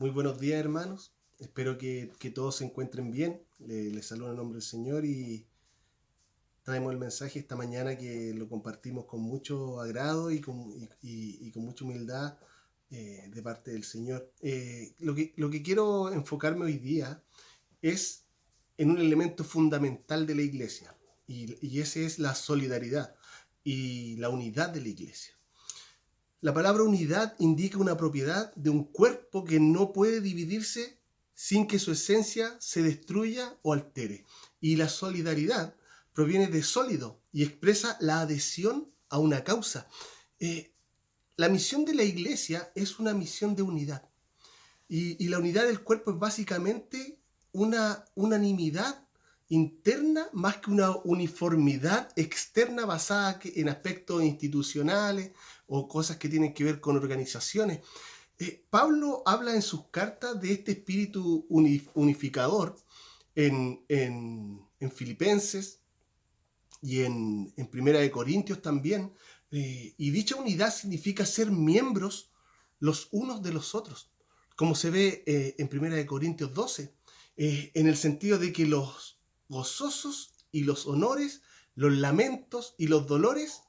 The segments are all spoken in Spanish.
Muy buenos días, hermanos. Espero que todos se encuentren bien. Les saludo en nombre del Señor y traemos el mensaje esta mañana que lo compartimos con mucho agrado y con mucha humildad de parte del Señor. Lo que quiero enfocarme hoy día es en un elemento fundamental de la iglesia y ese es la solidaridad y la unidad de la iglesia. La palabra unidad indica una propiedad de un cuerpo que no puede dividirse sin que su esencia se destruya o altere. Y la solidaridad proviene de sólido y expresa la adhesión a una causa. La misión de la iglesia es una misión de unidad. Y la unidad del cuerpo es básicamente una unanimidad interna más que una uniformidad externa basada en aspectos institucionales o cosas que tienen que ver con organizaciones. Pablo habla en sus cartas de este espíritu unificador en Filipenses y en Primera de Corintios también. Y dicha unidad significa ser miembros los unos de los otros, como se ve en Primera de Corintios 12, en el sentido de que los gozosos y los honores, los lamentos y los dolores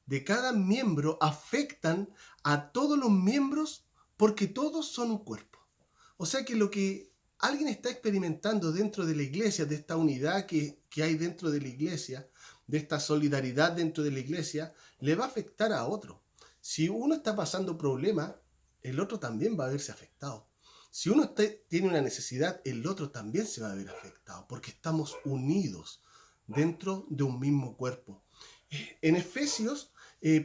de cada miembro afectan a todos los miembros porque todos son un cuerpo. O sea que lo que alguien está experimentando dentro de la iglesia, de esta unidad que hay dentro de la iglesia, de esta solidaridad dentro de la iglesia, le va a afectar a otro. Si uno está pasando problemas, el otro también va a verse afectado. Si uno tiene una necesidad, el otro también se va a ver afectado, porque estamos unidos dentro de un mismo cuerpo. En Efesios,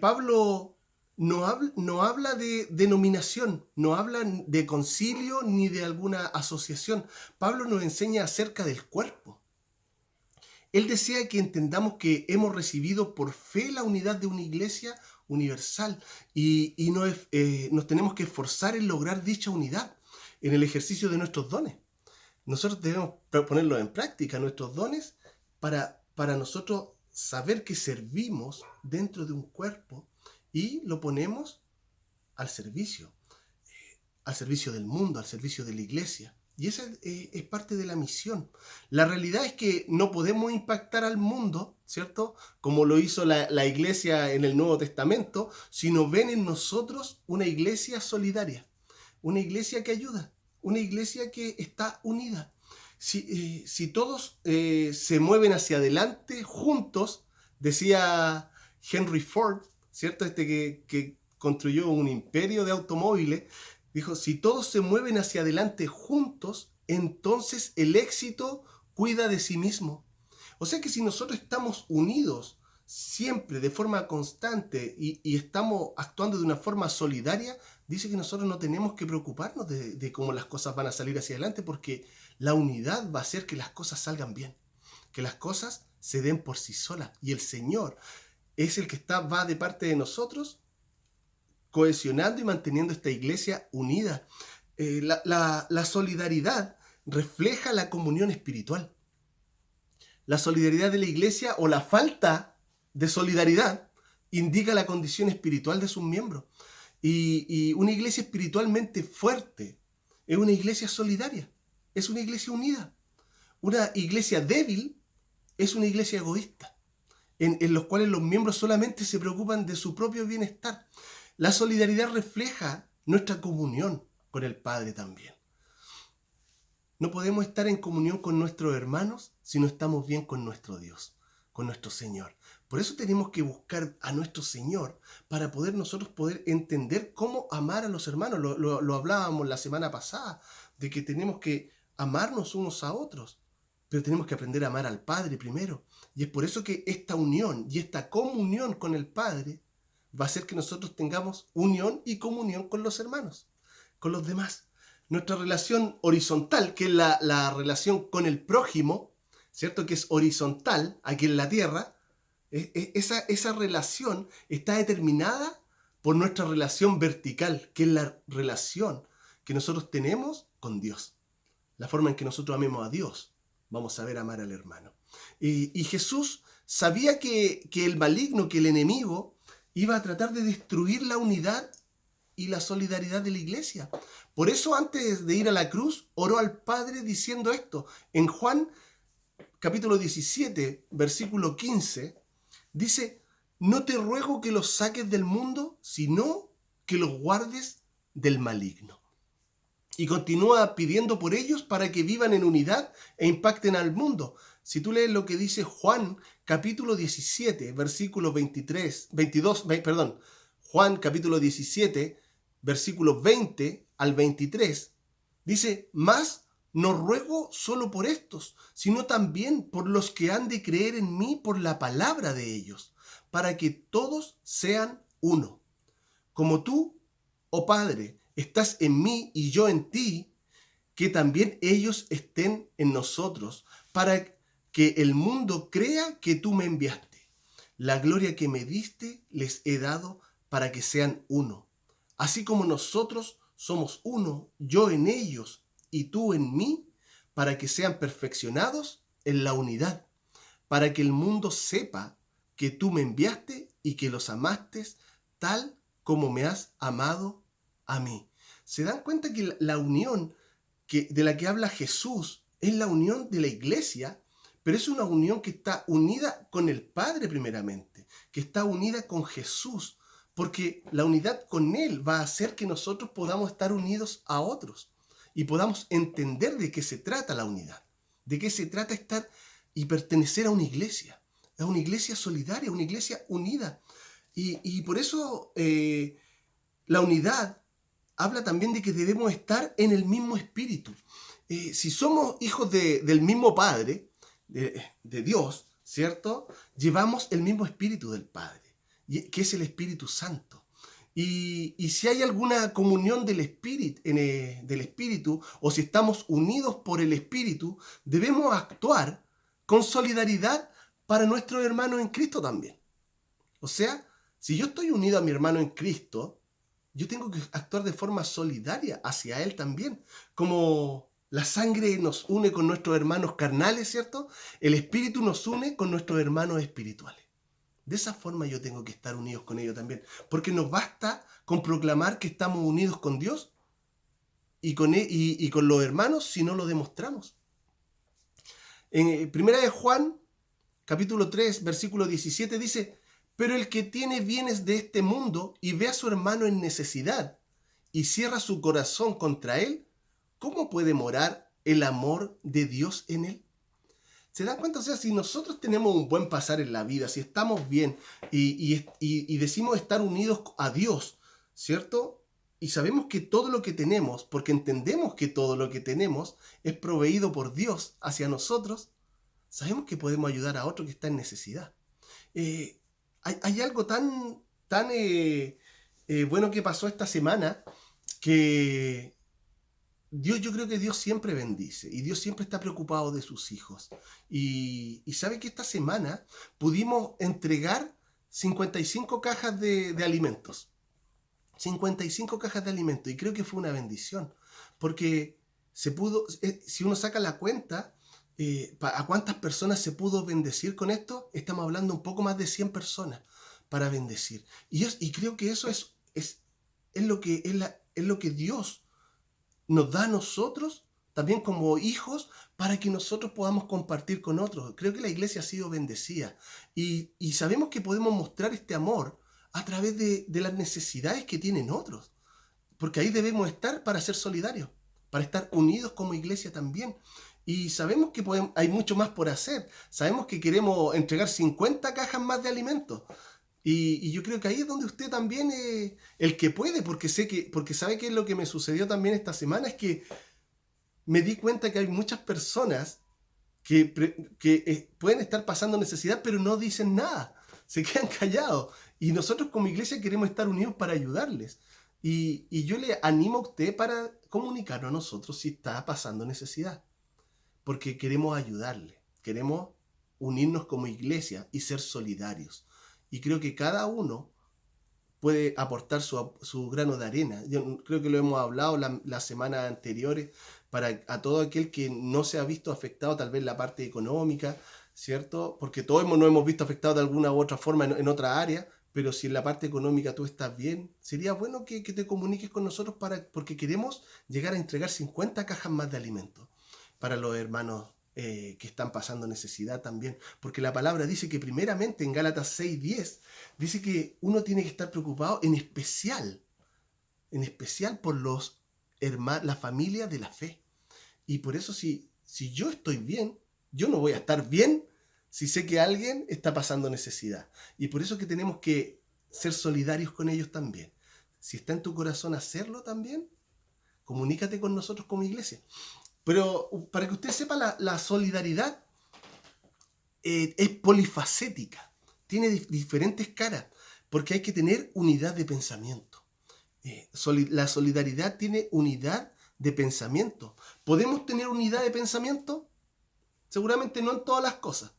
Pablo no habla de denominación, no habla de concilio ni de alguna asociación. Pablo nos enseña acerca del cuerpo. Él desea que entendamos que hemos recibido por fe la unidad de una iglesia universal y nos tenemos que esforzar en lograr dicha unidad en el ejercicio de nuestros dones. Nosotros debemos ponerlo en práctica, nuestros dones, para nosotros saber que servimos dentro de un cuerpo y lo ponemos al servicio del mundo, al servicio de la iglesia. Y esa es parte de la misión. La realidad es que no podemos impactar al mundo, ¿cierto? Como lo hizo la iglesia en el Nuevo Testamento, sino ven en nosotros una iglesia solidaria, una iglesia que ayuda, una iglesia que está unida. Si todos se mueven hacia adelante juntos, decía Henry Ford, ¿cierto? Que construyó un imperio de automóviles, dijo, si todos se mueven hacia adelante juntos, entonces el éxito cuida de sí mismo. O sea que si nosotros estamos unidos siempre de forma constante y estamos actuando de una forma solidaria, dice que nosotros no tenemos que preocuparnos de cómo las cosas van a salir hacia adelante, porque la unidad va a hacer que las cosas salgan bien, que las cosas se den por sí solas. Y el Señor es el que va de parte de nosotros, cohesionando y manteniendo esta iglesia unida. La solidaridad refleja la comunión espiritual. La solidaridad de la iglesia o la falta de solidaridad indica la condición espiritual de sus miembros. Y una iglesia espiritualmente fuerte es una iglesia solidaria, es una iglesia unida. Una iglesia débil es una iglesia egoísta, en los cuales los miembros solamente se preocupan de su propio bienestar. La solidaridad refleja nuestra comunión con el Padre también. No podemos estar en comunión con nuestros hermanos si no estamos bien con nuestro Dios, con nuestro Señor. Por eso tenemos que buscar a nuestro Señor para nosotros poder entender cómo amar a los hermanos. Lo hablábamos la semana pasada, de que tenemos que amarnos unos a otros, pero tenemos que aprender a amar al Padre primero. Y es por eso que esta unión y esta comunión con el Padre va a hacer que nosotros tengamos unión y comunión con los hermanos, con los demás. Nuestra relación horizontal, que es la relación con el prójimo, ¿cierto? Que es horizontal aquí en la tierra, esa relación está determinada por nuestra relación vertical, que es la relación que nosotros tenemos con Dios. La forma en que nosotros amemos a Dios, vamos a ver amar al hermano. Y Jesús sabía que el maligno, que el enemigo, iba a tratar de destruir la unidad y la solidaridad de la iglesia. Por eso antes de ir a la cruz, oró al Padre diciendo esto. En Juan capítulo 17, versículo 15, dice: no te ruego que los saques del mundo, sino que los guardes del maligno. Y continúa pidiendo por ellos para que vivan en unidad e impacten al mundo. Si tú lees lo que dice Juan capítulo 17, versículo 22, Juan capítulo 17, versículos 20 al 23, dice: mas no ruego solo por estos, sino también por los que han de creer en mí por la palabra de ellos, para que todos sean uno. Como tú, oh Padre, estás en mí y yo en ti, que también ellos estén en nosotros, para que el mundo crea que tú me enviaste. La gloria que me diste les he dado para que sean uno. Así como nosotros somos uno, yo en ellos y tú en mí, para que sean perfeccionados en la unidad, para que el mundo sepa que tú me enviaste y que los amaste tal como me has amado a mí. ¿Se dan cuenta que la unión de la que habla Jesús es la unión de la iglesia? Pero es una unión que está unida con el Padre primeramente, que está unida con Jesús, porque la unidad con Él va a hacer que nosotros podamos estar unidos a otros y podamos entender de qué se trata la unidad, de qué se trata estar y pertenecer a una iglesia solidaria, una iglesia unida. Y por eso la unidad habla también de que debemos estar en el mismo espíritu. Si somos hijos del mismo Padre, de Dios, ¿cierto? Llevamos el mismo espíritu del Padre, que es el Espíritu Santo. Y si hay alguna comunión del Espíritu, o si estamos unidos por el Espíritu, debemos actuar con solidaridad para nuestros hermanos en Cristo también. O sea, si yo estoy unido a mi hermano en Cristo, yo tengo que actuar de forma solidaria hacia él también. Como la sangre nos une con nuestros hermanos carnales, ¿cierto? El Espíritu nos une con nuestros hermanos espirituales. De esa forma yo tengo que estar unidos con ellos también. Porque nos basta con proclamar que estamos unidos con Dios y con los hermanos si no lo demostramos. En Primera de Juan, capítulo 3, versículo 17 dice: pero el que tiene bienes de este mundo y ve a su hermano en necesidad y cierra su corazón contra él, ¿cómo puede morar el amor de Dios en él? ¿Se dan cuenta? O sea, si nosotros tenemos un buen pasar en la vida, si estamos bien y decimos estar unidos a Dios, ¿cierto? Y sabemos que todo lo que tenemos, porque entendemos que todo lo que tenemos es proveído por Dios hacia nosotros, sabemos que podemos ayudar a otro que está en necesidad. Hay algo tan bueno que pasó esta semana, que yo creo que Dios siempre bendice y Dios siempre está preocupado de sus hijos. Y sabe que esta semana pudimos entregar 55 cajas de alimentos. 55 cajas de alimentos. Y creo que fue una bendición. Porque se pudo, si uno saca la cuenta, ¿a cuántas personas se pudo bendecir con esto? Estamos hablando un poco más de 100 personas para bendecir. Y creo que eso es lo que Dios nos da a nosotros, también como hijos, para que nosotros podamos compartir con otros. Creo que la iglesia ha sido bendecida. Y sabemos que podemos mostrar este amor a través de las necesidades que tienen otros. Porque ahí debemos estar para ser solidarios, para estar unidos como iglesia también. Y sabemos que hay mucho más por hacer. Sabemos que queremos entregar 50 cajas más de alimentos. Y yo creo que ahí es donde usted también es el que puede, porque sabe que es lo que me sucedió también esta semana, es que me di cuenta que hay muchas personas que pueden estar pasando necesidad, pero no dicen nada, se quedan callados. Y nosotros como iglesia queremos estar unidos para ayudarles. Y yo le animo a usted para comunicarnos a nosotros si está pasando necesidad, porque queremos ayudarle, queremos unirnos como iglesia y ser solidarios. Y creo que cada uno puede aportar su grano de arena. Yo creo que lo hemos hablado las semanas anteriores, para a todo aquel que no se ha visto afectado tal vez la parte económica, ¿cierto? Porque todos nos hemos visto afectados de alguna u otra forma en otra área, pero si en la parte económica tú estás bien, sería bueno que te comuniques con nosotros porque queremos llegar a entregar 50 cajas más de alimentos para los hermanos que están pasando necesidad también. Porque la palabra dice que primeramente en Gálatas 6:10 dice que uno tiene que estar preocupado en especial por los hermanos, la familia de la fe. Y por eso si yo estoy bien, yo no voy a estar bien si sé que alguien está pasando necesidad. Y por eso que tenemos que ser solidarios con ellos también. Si está en tu corazón hacerlo también, comunícate con nosotros como iglesia. Pero para que usted sepa, la solidaridad es polifacética, tiene diferentes caras, porque hay que tener unidad de pensamiento. La solidaridad tiene unidad de pensamiento. ¿Podemos tener unidad de pensamiento? Seguramente no en todas las cosas,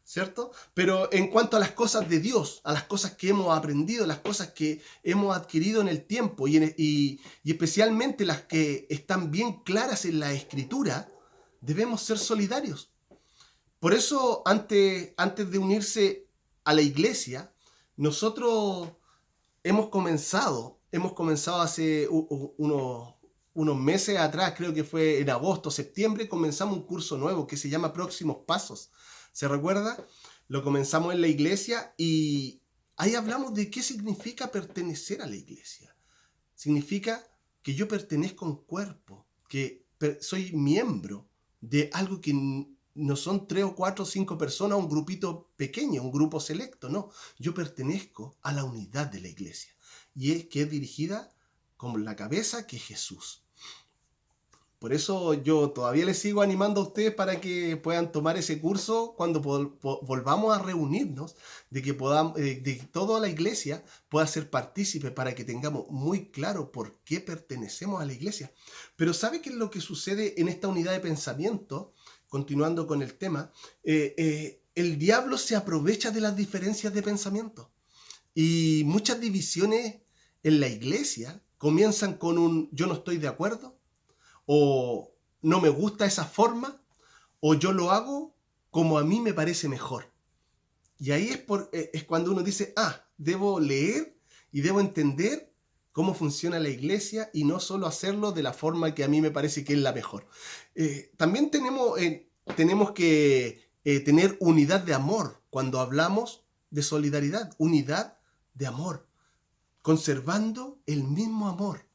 ¿cierto? Pero en cuanto a las cosas de Dios, a las cosas que hemos aprendido, las cosas que hemos adquirido en el tiempo y especialmente las que están bien claras en la Escritura, debemos ser solidarios. Por eso, antes de unirse a la iglesia, nosotros hemos comenzado hace unos meses atrás, creo que fue en agosto, septiembre, comenzamos un curso nuevo que se llama Próximos Pasos. ¿Se recuerda? Lo comenzamos en la iglesia y ahí hablamos de qué significa pertenecer a la iglesia. Significa que yo pertenezco a un cuerpo, que soy miembro de algo que no son 3 o 4 o 5 personas, un grupito pequeño, un grupo selecto, no. Yo pertenezco a la unidad de la iglesia y es que es dirigida con la cabeza, que es Jesús. Por eso yo todavía les sigo animando a ustedes para que puedan tomar ese curso cuando volvamos a reunirnos, de que toda la iglesia pueda ser partícipe para que tengamos muy claro por qué pertenecemos a la iglesia. Pero ¿sabe qué es lo que sucede en esta unidad de pensamiento? Continuando con el tema, el diablo se aprovecha de las diferencias de pensamiento y muchas divisiones en la iglesia comienzan con un yo no estoy de acuerdo, o no me gusta esa forma, o yo lo hago como a mí me parece mejor. Y ahí es cuando uno dice, debo leer y debo entender cómo funciona la iglesia y no solo hacerlo de la forma que a mí me parece que es la mejor. También tenemos que tener unidad de amor cuando hablamos de solidaridad, unidad de amor, conservando el mismo amor.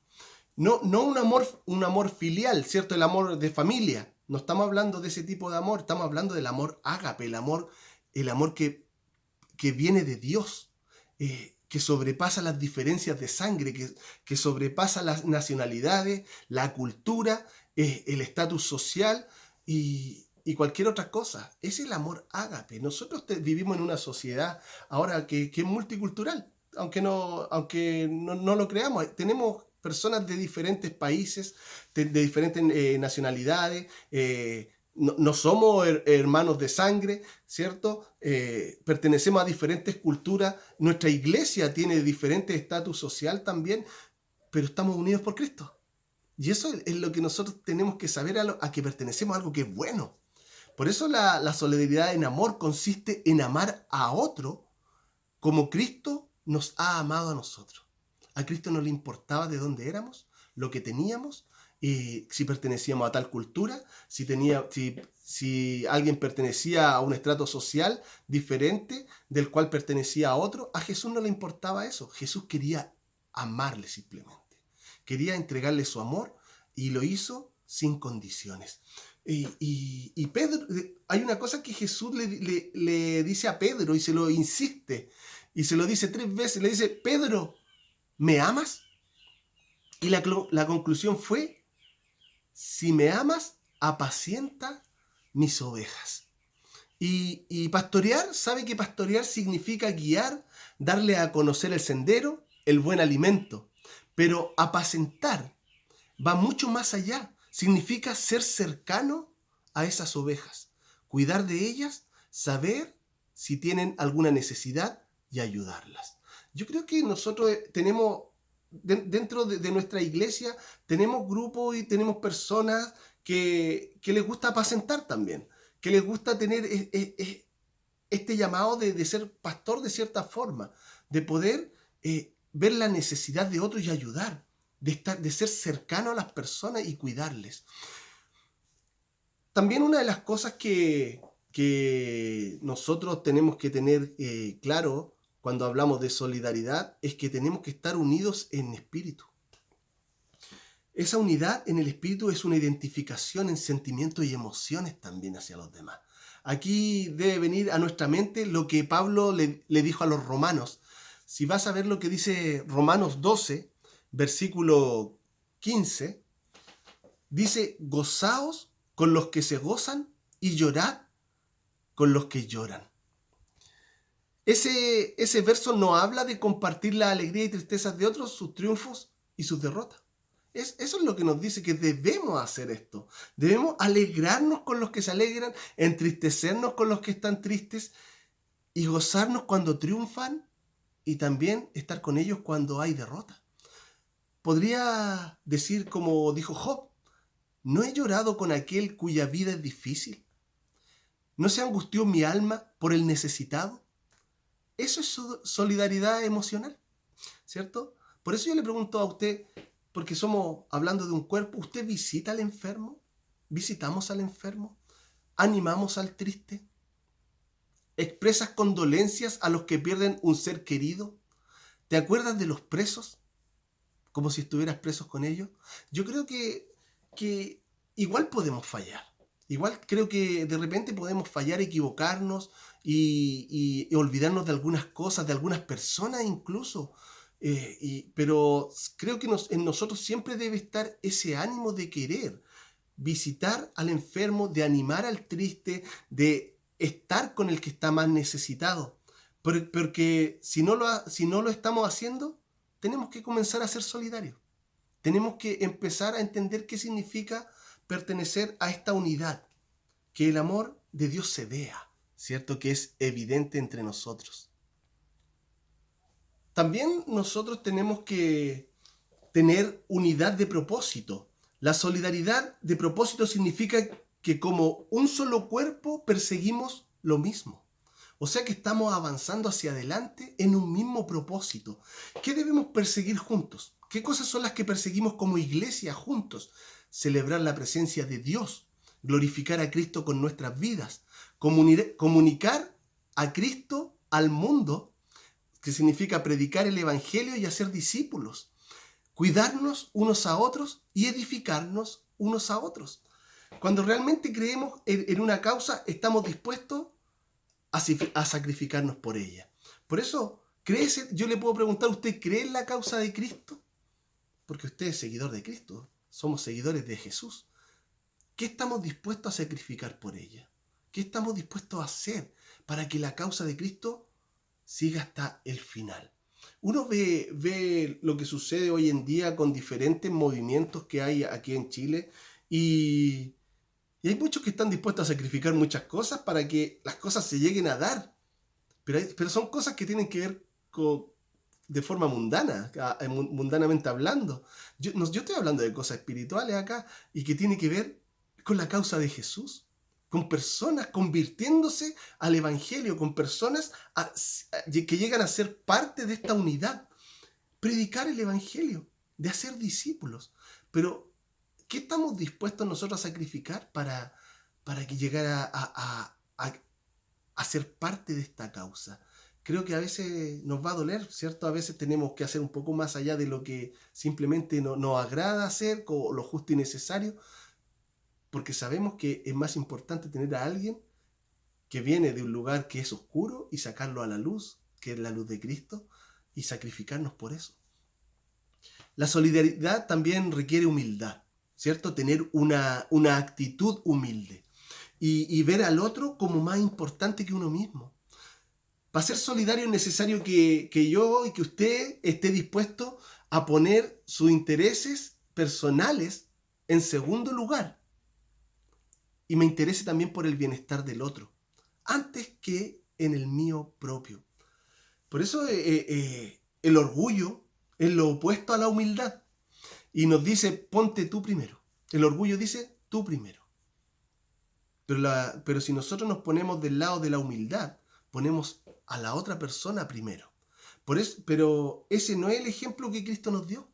No un amor filial, ¿cierto? El amor de familia. No estamos hablando de ese tipo de amor, estamos hablando del amor ágape, el amor que viene de Dios, que sobrepasa las diferencias de sangre, que sobrepasa las nacionalidades, la cultura, el estatus social y cualquier otra cosa. Es el amor ágape. Nosotros vivimos en una sociedad ahora que es multicultural, aunque no lo creamos. Tenemos personas de diferentes países, de diferentes nacionalidades, no somos hermanos de sangre, ¿cierto? Pertenecemos a diferentes culturas, nuestra iglesia tiene diferentes estatus social también, pero estamos unidos por Cristo. Y eso es lo que nosotros tenemos que saber a que pertenecemos a algo que es bueno. Por eso la solidaridad en amor consiste en amar a otro como Cristo nos ha amado a nosotros. A Cristo no le importaba de dónde éramos, lo que teníamos, si pertenecíamos a tal cultura, si alguien pertenecía a un estrato social diferente del cual pertenecía a otro. A Jesús no le importaba eso. Jesús quería amarle simplemente. Quería entregarle su amor y lo hizo sin condiciones. Y Pedro, hay una cosa que Jesús le dice a Pedro y se lo insiste. Y se lo dice 3 veces. Le dice, Pedro, ¿me amas? Y la conclusión fue, si me amas, apacienta mis ovejas. Y pastorear, ¿sabe que pastorear significa guiar, darle a conocer el sendero, el buen alimento? Pero apacentar va mucho más allá. Significa ser cercano a esas ovejas, cuidar de ellas, saber si tienen alguna necesidad y ayudarlas. Yo creo que nosotros tenemos, dentro de nuestra iglesia, tenemos grupos y tenemos personas que les gusta apacentar también, que les gusta tener este llamado de ser pastor de cierta forma, de poder ver la necesidad de otro y ayudar, de ser cercano a las personas y cuidarles. También una de las cosas que nosotros tenemos que tener claro cuando hablamos de solidaridad es que tenemos que estar unidos en espíritu. Esa unidad en el espíritu es una identificación en sentimientos y emociones también hacia los demás. Aquí debe venir a nuestra mente lo que Pablo le dijo a los romanos. Si vas a ver lo que dice Romanos 12, versículo 15, dice: gozaos con los que se gozan y llorad con los que lloran. Ese verso no habla de compartir la alegría y tristezas de otros, sus triunfos y sus derrotas. Eso es lo que nos dice que debemos hacer esto. Debemos alegrarnos con los que se alegran, entristecernos con los que están tristes y gozarnos cuando triunfan y también estar con ellos cuando hay derrota. Podría decir como dijo Job: ¿no he llorado con aquel cuya vida es difícil? ¿No se angustió mi alma por el necesitado? Eso es solidaridad emocional, ¿cierto? Por eso yo le pregunto a usted, porque somos hablando de un cuerpo, ¿usted visita al enfermo? ¿Visitamos al enfermo? ¿Animamos al triste? ¿Expresas condolencias a los que pierden un ser querido? ¿Te acuerdas de los presos? Como si estuvieras presos con ellos. Yo creo que igual podemos fallar. Igual creo que de repente podemos fallar, equivocarnos y olvidarnos de algunas cosas, de algunas personas incluso. Pero creo que en nosotros siempre debe estar ese ánimo de querer visitar al enfermo, de animar al triste, de estar con el que está más necesitado. Porque si no lo estamos haciendo, tenemos que comenzar a ser solidarios. Tenemos que empezar a entender qué significa pertenecer a esta unidad, que el amor de Dios se vea, ¿cierto? Que es evidente entre nosotros. También nosotros tenemos que tener unidad de propósito. La solidaridad de propósito significa que como un solo cuerpo perseguimos lo mismo. O sea que estamos avanzando hacia adelante en un mismo propósito. ¿Qué debemos perseguir juntos? ¿Qué cosas son las que perseguimos como iglesia juntos? Celebrar la presencia de Dios, glorificar a Cristo con nuestras vidas, comunicar a Cristo al mundo, que significa predicar el Evangelio y hacer discípulos, cuidarnos unos a otros y edificarnos unos a otros. Cuando realmente creemos en una causa, estamos dispuestos a sacrificarnos por ella. Por eso, yo le puedo preguntar: ¿usted cree en la causa de Cristo? Porque usted es seguidor de Cristo, somos seguidores de Jesús. ¿Qué estamos dispuestos a sacrificar por ella? ¿Qué estamos dispuestos a hacer para que la causa de Cristo siga hasta el final? Uno ve lo que sucede hoy en día con diferentes movimientos que hay aquí en Chile y hay muchos que están dispuestos a sacrificar muchas cosas para que las cosas se lleguen a dar. Pero son cosas que tienen que ver de forma mundana, mundanamente hablando. Yo estoy hablando de cosas espirituales acá y que tiene que ver con la causa de Jesús, con personas convirtiéndose al Evangelio, con personas que llegan a ser parte de esta unidad. Predicar el Evangelio, de hacer discípulos. Pero ¿qué estamos dispuestos nosotros a sacrificar para que llegara a ser parte de esta causa? Creo que a veces nos va a doler, ¿cierto? A veces tenemos que hacer un poco más allá de lo que simplemente nos agrada hacer, o lo justo y necesario, porque sabemos que es más importante tener a alguien que viene de un lugar que es oscuro y sacarlo a la luz, que es la luz de Cristo, y sacrificarnos por eso. La solidaridad también requiere humildad, ¿cierto? Tener una actitud humilde y ver al otro como más importante que uno mismo. Para ser solidario es necesario que yo y que usted esté dispuesto a poner sus intereses personales en segundo lugar y me interese también por el bienestar del otro, antes que en el mío propio. Por eso el orgullo es lo opuesto a la humildad y nos dice: ponte tú primero. El orgullo dice: tú primero. Pero si nosotros nos ponemos del lado de la humildad, ponemos a la otra persona primero. Pero ese no es el ejemplo que Cristo nos dio,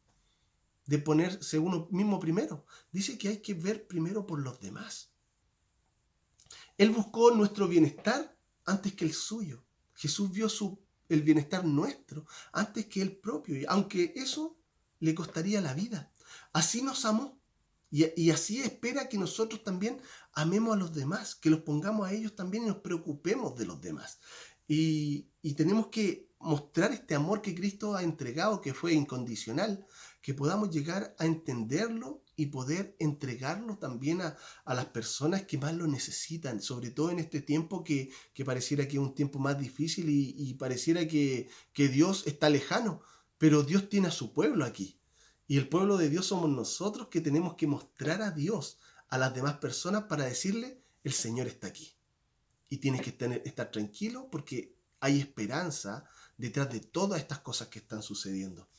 de ponerse uno mismo primero. Dice que hay que ver primero por los demás. Él buscó nuestro bienestar antes que el suyo. Jesús vio el bienestar nuestro antes que el propio, aunque eso le costaría la vida. Así nos amó y así espera que nosotros también amemos a los demás, que los pongamos a ellos también y nos preocupemos de los demás. Y tenemos que mostrar este amor que Cristo ha entregado, que fue incondicional, que podamos llegar a entenderlo y poder entregarlo también a las personas que más lo necesitan, sobre todo en este tiempo que pareciera que es un tiempo más difícil y pareciera que Dios está lejano, pero Dios tiene a su pueblo aquí. Y el pueblo de Dios somos nosotros que tenemos que mostrar a Dios a las demás personas para decirle, el Señor está aquí. Y tienes que estar tranquilo porque hay esperanza detrás de todas estas cosas que están sucediendo.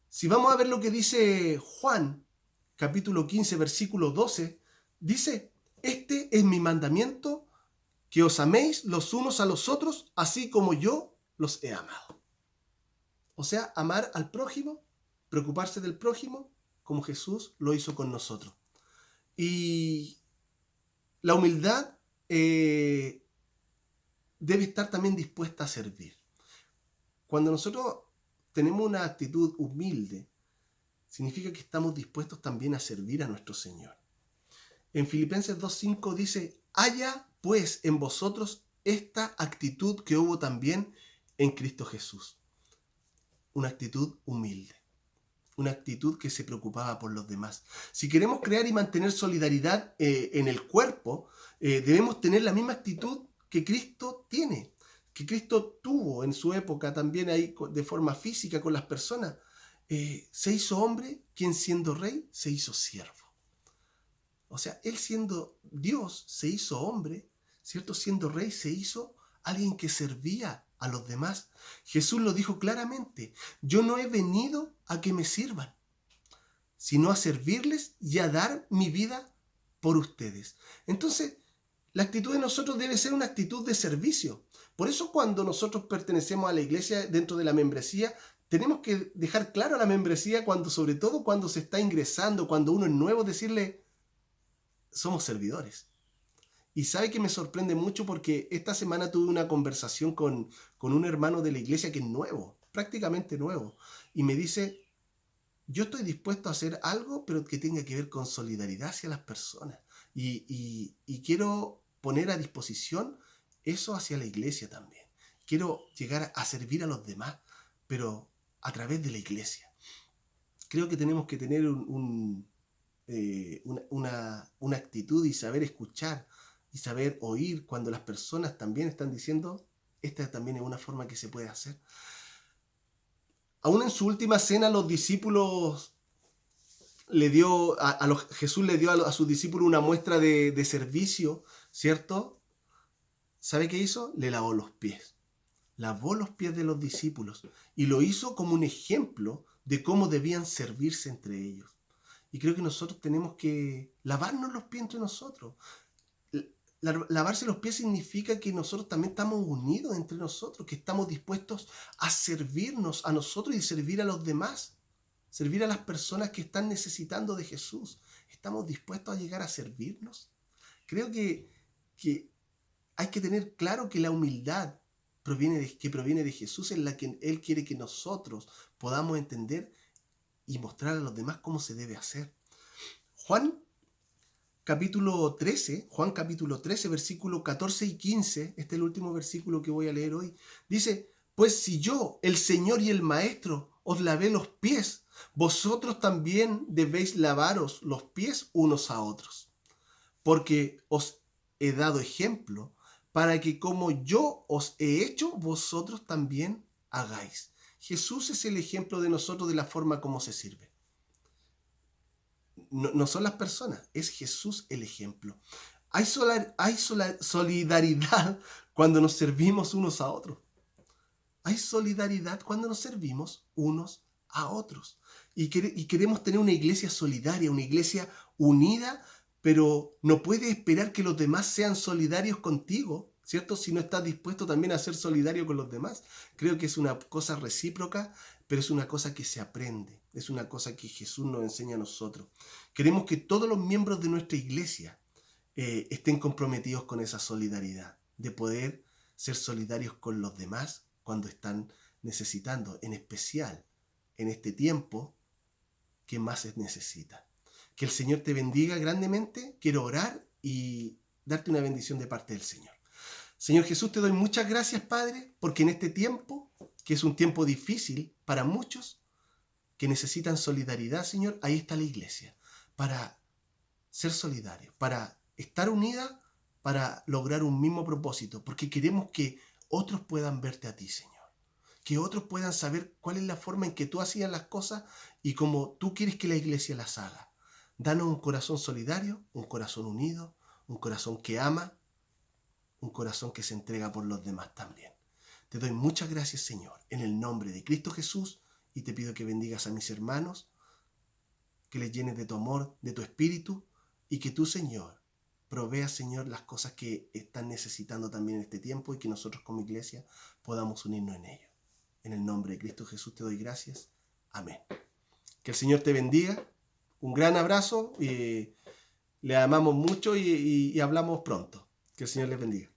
Si vamos a ver lo que dice Juan, capítulo 15, versículo 12, dice, este es mi mandamiento, que os améis los unos a los otros, así como yo los he amado. O sea, amar al prójimo, preocuparse del prójimo, como Jesús lo hizo con nosotros. Y la humildad debe estar también dispuesta a servir. Cuando nosotros tenemos una actitud humilde, significa que estamos dispuestos también a servir a nuestro Señor. En Filipenses 2:5 dice, haya pues en vosotros esta actitud que hubo también en Cristo Jesús. Una actitud humilde, una actitud que se preocupaba por los demás. Si queremos crear y mantener solidaridad en el cuerpo, debemos tener la misma actitud que Cristo tiene, que Cristo tuvo en su época también ahí de forma física con las personas. Se hizo hombre, quien siendo rey se hizo siervo. O sea, él siendo Dios se hizo hombre, ¿cierto? Siendo rey se hizo alguien que servía a los demás. Jesús lo dijo claramente, yo no he venido a que me sirvan, sino a servirles y a dar mi vida por ustedes. Entonces, la actitud de nosotros debe ser una actitud de servicio. Por eso cuando nosotros pertenecemos a la iglesia dentro de la membresía, tenemos que dejar claro a la membresía, sobre todo cuando se está ingresando, cuando uno es nuevo, decirle, somos servidores. Y sabe que me sorprende mucho porque esta semana tuve una conversación con un hermano de la iglesia que es nuevo, prácticamente nuevo, y me dice, yo estoy dispuesto a hacer algo, pero que tenga que ver con solidaridad hacia las personas. Y quiero poner a disposición eso hacia la iglesia también. Quiero llegar a servir a los demás, pero a través de la iglesia. Creo que tenemos que tener una actitud y saber escuchar y saber oír cuando las personas también están diciendo, esta también es una forma que se puede hacer. Aún en su última cena los discípulos Jesús le dio a sus discípulos una muestra de servicio, ¿cierto? ¿Sabe qué hizo? Le lavó los pies. Lavó los pies de los discípulos y lo hizo como un ejemplo de cómo debían servirse entre ellos. Y creo que nosotros tenemos que lavarnos los pies entre nosotros. Lavarse los pies significa que nosotros también estamos unidos entre nosotros, que estamos dispuestos a servirnos a nosotros y servir a los demás, servir a las personas que están necesitando de Jesús. ¿Estamos dispuestos a llegar a servirnos? Creo que hay que tener claro que la humildad que proviene de Jesús es la que Él quiere que nosotros podamos entender y mostrar a los demás cómo se debe hacer. Juan capítulo 13, versículo 14 y 15, este es el último versículo que voy a leer hoy, dice, pues si yo, el Señor y el Maestro, os lavé los pies, vosotros también debéis lavaros los pies unos a otros, porque os he dado ejemplo para que como yo os he hecho, vosotros también hagáis. Jesús es el ejemplo de nosotros de la forma como se sirve. No son las personas, es Jesús el ejemplo. Hay solidaridad cuando nos servimos unos a otros. Hay solidaridad cuando nos servimos unos a otros. Y queremos tener una iglesia solidaria, una iglesia unida, pero no puedes esperar que los demás sean solidarios contigo ¿cierto? Si no estás dispuesto también a ser solidario con los demás. Creo que es una cosa recíproca, pero es una cosa que se aprende. Es una cosa que Jesús nos enseña a nosotros. Queremos que todos los miembros de nuestra iglesia estén comprometidos con esa solidaridad, de poder ser solidarios con los demás cuando están necesitando, en especial en este tiempo que más se necesita. Que el Señor te bendiga grandemente. Quiero orar y darte una bendición de parte del Señor. Señor Jesús, te doy muchas gracias, Padre, porque en este tiempo, que es un tiempo difícil para muchos, que necesitan solidaridad, Señor, ahí está la iglesia, para ser solidarios, para estar unida, para lograr un mismo propósito, porque queremos que otros puedan verte a ti, Señor. Que otros puedan saber cuál es la forma en que tú hacías las cosas y cómo tú quieres que la iglesia las haga. Danos un corazón solidario, un corazón unido, un corazón que ama, un corazón que se entrega por los demás también. Te doy muchas gracias, Señor, en el nombre de Cristo Jesús, y te pido que bendigas a mis hermanos, que les llenes de tu amor, de tu espíritu, y que tú, Señor, proveas, Señor, las cosas que están necesitando también en este tiempo y que nosotros como iglesia podamos unirnos en ello. En el nombre de Cristo Jesús te doy gracias. Amén. Que el Señor te bendiga. Un gran abrazo. Le amamos mucho y hablamos pronto. Que el Señor les bendiga.